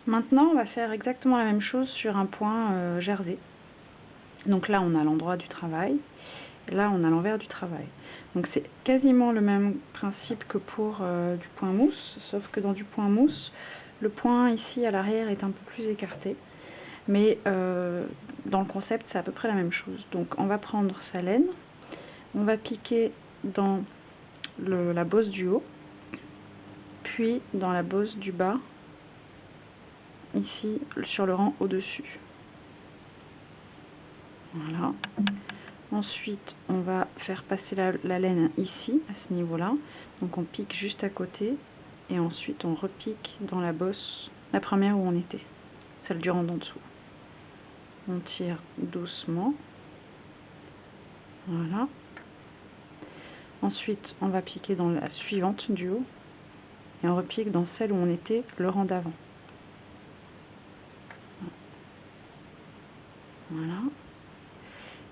Maintenant, on va faire exactement la même chose sur un point jersey. Donc là, on a l'endroit du travail. Et là, on a l'envers du travail. Donc c'est quasiment le même principe que pour du point mousse, sauf que dans du point mousse, le point ici à l'arrière est un peu plus écarté. Mais dans le concept, c'est à peu près la même chose. Donc on va prendre sa laine, on va piquer dans la bosse du haut, puis dans la bosse du bas, ici sur le rang au-dessus. Voilà. Ensuite, on va faire passer la laine ici, à ce niveau-là. Donc on pique juste à côté, et ensuite on repique dans la bosse, la première où on était, celle du rang d'en dessous. On tire doucement. Voilà. Ensuite, on va piquer dans la suivante du haut, et on repique dans celle où on était, le rang d'avant. Voilà.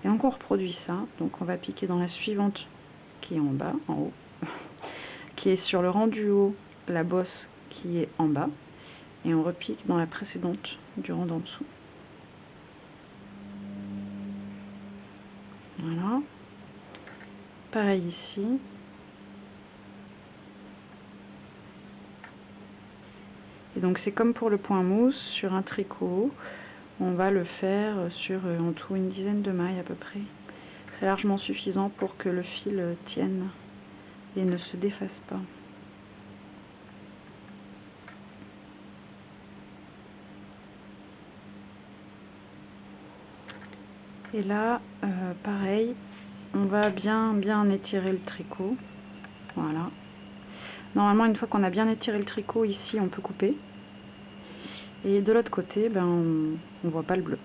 Et on reproduit ça, donc on va piquer dans la suivante qui est en bas, en haut, qui est sur le rang du haut, la bosse qui est en bas, et on repique dans la précédente du rang d'en dessous. Voilà. Pareil ici. Et donc c'est comme pour le point mousse, sur un tricot, on va le faire sur en tout une dizaine de mailles à peu près. C'est largement suffisant pour que le fil tienne et ne se défasse pas. Et là, pareil, on va bien étirer le tricot. Voilà. Normalement, une fois qu'on a bien étiré le tricot, ici, on peut couper. Et de l'autre côté, ben, on voit pas le bleu.